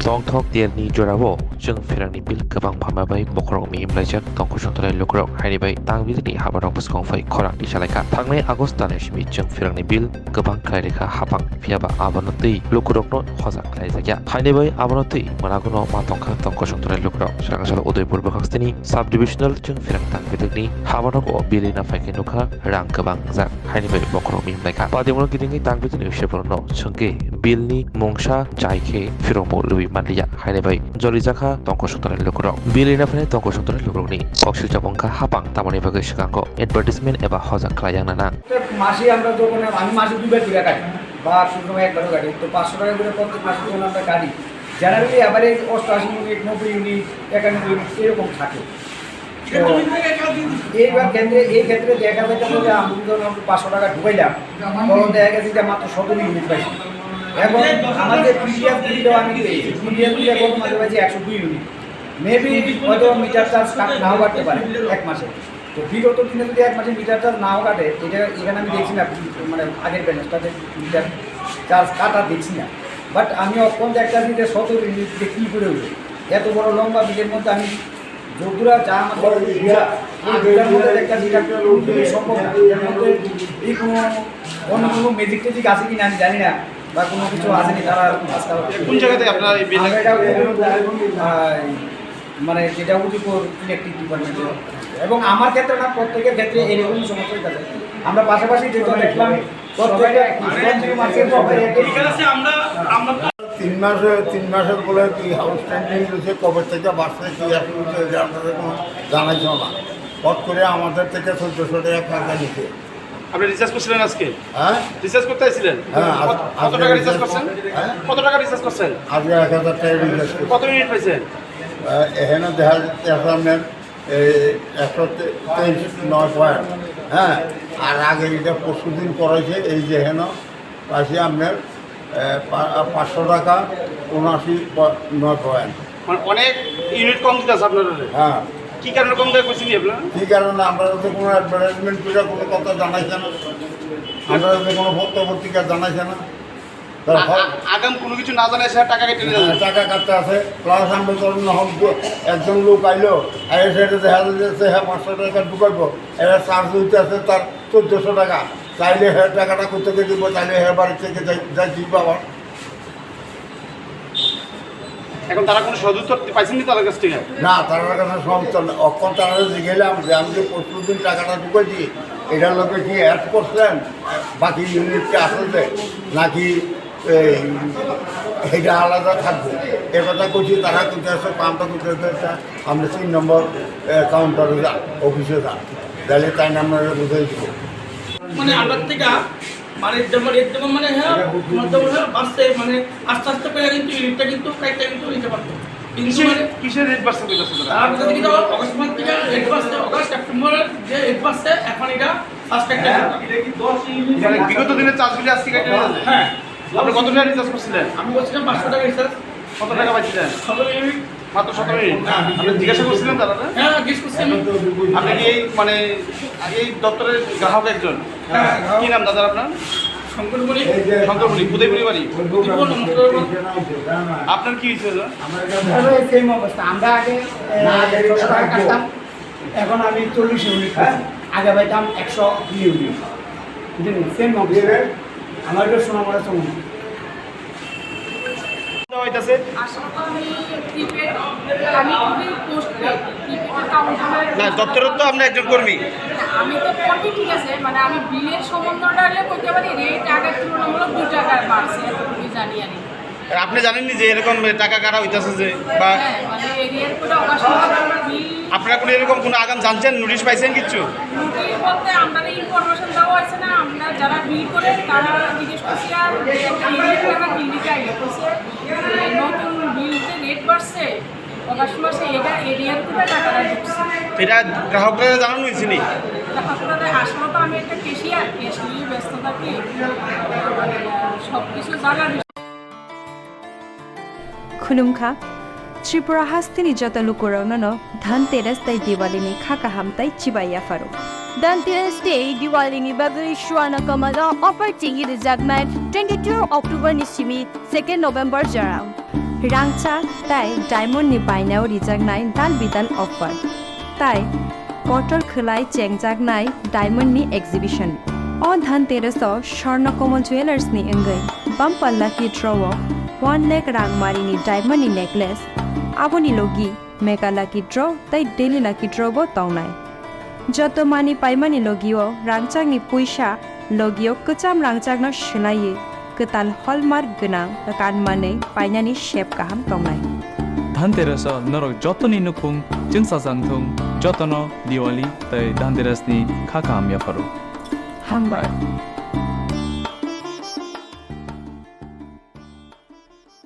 Tongthok Tielni Jorabo, Chwngpherangni bil Gabang Pamabai Bokrok Mi Imlajak Tongko Songtolai Lukurog Hainibai Tangbilni Habarok Buskongfai Korak di Salaka Tangnai Agostane Shimi Chwngpherangni bil Gabang Klairika Hapang Fiaba Abanoti Lukurogno Khozak Klaizakya Hainibai Abanoti Managono Matongka Tongko Songtolai Lukurog Swrangchati Udaipur Hasteni Subdivisional Chwngpherang Tangbilni Habarok o Bilina Faikinuka Rang Gabang Zak Hainibai Bokrok Mi Imlaika Padimono Gidingi Tangbilni Sheprono Chungke Bilni Mongsha Jaike Firomo Lui Mandia Hainibai Jolijaka Tongko Songtolai Lukurog Bilina Fane Tongko Songtolai Lukurogni Koksil Jabongka Hapang Tamoni Bagai Shikango Advertisement eba Hozak Klayang Nana মাসে আমরা যখন আমি মাসে দুবার টাকা কাটি বা কোনো একবারও কাটি তো 500 টাকা করে প্রত্যেক মাসে যখন আমরা কাটি generally average 88 unit 90 unit 91 unit এরকম থাকে এই ক্ষেত্রে দেখা যাচ্ছে যে আমি যখন 500 টাকা ঢুকাইলাম তখন দেখা গেছে যে মাত্র 17 ইউনিট পাইছি এবং আমাদের প্রিভিয়াস বিলও আমি প্রিভিয়াস বিলে কত মাসে পাইছি 102 ইউনিট মেবি হয়তো মিটার চার্জ কাট নাও কাটতে পারে এক মাসে তো বিগত দিনে যদি এক মাসে মিটার চার্জ নাও কাটে এটা এখানে আমি দেখছি না মানে আগের ব্যালেন্সটাতে মিটার চার্জ কাটা দেখছি না বাট আমি অক্ষণ একটা দিতে 17 ইউনিট কী করে উঠে এত বড় লম্বা বিলের মধ্যে আমি যতদূরা যা আমার দুটার মধ্যে একটা যেটা সম্ভব না এর মধ্যে এই অন্য কোনো ম্যাজিক টেজিক আছে কিনা আমি জানি না বা কোনো কিছু আসেনি তারা আজকাল কোন জায়গাতে আপনার এই বিল মানে যেটা উদিপুর ইলেকট্রিক ডিপার্টমেন্টে এবং আমার ক্ষেত্রে না প্রত্যেকের ক্ষেত্রে এরকম সমস্যাই থাকে আমরা পাশাপাশি যেটা দেখলাম তিন মাসের বলে কি হাউস স্ট্যান্ডিং রয়েছে কবে থেকে বাড়ছে কি আসলে আপনাদের কোনো জানাইছিল না পথ করে আমাদের থেকে 1400 টাকা টাকা নিতে আপনি রিচার্জ করছিলেন আজকে হ্যাঁ রিচার্জ করতে আসছিলেন হ্যাঁ কত টাকা রিচার্জ করছেন কত টাকা রিচার্জ করছেন আজকে 1000 টাকা রিচার্জ কত মিনিট পাইছেন এখানে দেখা যাচ্ছে আপনার 123 পয়েন্ট হ্যাঁ আর আগে এটা 25 দিন করেছে এই যে এখানে পাশে আপনার 500 টাকা 79 পয়েন্ট মানে অনেক ইউনিট কম দিতে আছে আপনার হ্যাঁ কি কারণে কম দেওয়া করছেন আপনার কী কারণে আমরা তো কোনো অ্যাডভার্টাইজমেন্ট করে কোনো কথা জানাইছে না আমরা তো কোনো পত্রিকা জানাইছে না আগাম কোনো কিছু না জানায় সে টাকা কেটে নিয়ে যাবে টাকা কাটতে আছে প্লাস আমরা ধরুন একজন লোক আইলো আইএ সাইডে দেখা যাচ্ছে হ্যাঁ 500 টাকা ঢুকাইবো এরা চার্জ হইতে আছে তার 1400 টাকা চাইলে হ্যাঁ টাকাটা কোথেকে দিব চাইলে হ্যাঁ বাড়ি থেকে যাই দিব আবার এখন তারা কোনো সদুত্তর পাইছেন তাদের কাছ থেকে না তার কাছে সমস্যা নেই অক্ষণ তারা গেলাম যে আমি যে 25 দিন টাকাটা ঢুকেছি এটার লোকে কি অ্যাড করছেন বাকি ইউনিটকে আসলে নাকি এটা আলাদা থাকবে এ কথা করছি তারা করতে আসছে কামটা করতে আসছে আমরা 3 নম্বর কাউন্টারে যান অফিসে যান তাহলে তাই আমরা বুঝাই দিব মানে আলাদা থেকে মানে যেমন মানে হ্যাঁ বাসে মানে আস্তে আস্তে করে কিন্তু ইউনিটটা কিন্তু কাইটটা কিন্তু নিতে পারতো কিন্তু মানে কিসের রেট বাড়ছে কইতাছে তারা বলতে কিন্তু অগস্ট মাস থেকে রেট বাড়ছে অগস্ট সেপ্টেম্বরের যে রেট বাড়ছে এখন এটা ফার্স্ট একটা মানে বিগত দিনের চার্জগুলি আজকে কেটে নিয়েছে হ্যাঁ আপনি কত টাকা রিচার্জ করছিলেন আমি বলছিলাম 500 টাকা রিচার্জ কত টাকা পাইছিলেন 17 ইউনিট মাত্র 17 মিনিট আপনি জিজ্ঞাসা করছিলেন দাদা হ্যাঁ জিজ্ঞেস করছি আপনি কি এই মানে এই দপ্তরের গ্রাহক একজন কি নাম দাদা আপনার শঙ্করপুরি উদয়পুরি বাড়ি আপনার কি হয়েছে সেম অবস্থা আমরা আগে 100 টাকা কাটতাম এখন আমি 40 ইউনিট পাচ্ছি আগে পাইতাম 100 ইউনিট বুঝলেন সেম অবস্থা আমার তো শোনা মনে চলুন হইতাছে না দপ্তরের তো আপনি একজন কর্মী আমি তো করবি ঠিক আছে মানে আমি বিলের সম্বন্ধটা হলে করতে পারি রেট আগের তুলনামূলক 2 টাকা বাড়ছে এতটুকুই জানি আর আপনি জানেননি যে এরকম টাকা কাটা হইতাছে যে বা মানে এরিয়ার কোনো অকাশন বিল আপনারা কোনো এরকম কোনো আগাম জানছেন নোটিশ পাইছেন কিছু নোটিশ বলতে আমরা ইনফরমেশন দেওয়া হয়েছে না আমরা যারা বিল করে তারা জিজ্ঞেস করছি আর একটা ইউনিট টাকা বিল দিতে আগে করছে নতুন বিল যে রেট বাড়ছে অগাস্ট মাসে এটা এরিয়ার করে টাকাটা ঢুকছে এটা গ্রাহকরা জানানো হয়েছে নি গ্রাহকরা আসলে তো আমি একটা কেশিয়ার কেশ নিয়ে ব্যস্ত থাকি সব কিছু জানা खुलुमखा त्रिपुरा हास्तिनि जता लुकुरogno धनतेरस तै दिवालीनि खाका हामताइ चिबाया फारो धनतेरस डे दिवालीनि बागै शुआना कमला अफर चिगि रिजार्भमेन्ट 22 अक्टोबर निसिमी 2 नोभेम्बर जराउ Rangcha tai diamond ni bainao rijaknai dal bidal offer. Tai kotor khulai chengjak diamond ni exhibition. O Dhanteras o Swarnakomo Jewelers ni engai bumper lucky draw 1 lakh rang mari ni diamond ni necklace. Aboni logi mega lucky draw tai daily lucky draw bo tongnai. Joto mani paimani logio rangchak ni puisa logio kecham rangchak no shilai ketal hallmark gonang kanmane painani shape kaham tongnai. Dhanteras norok jotoni nukung jingsasangthung jotono Dewali tai Dhanteras ni khakam ya paro. Hambar.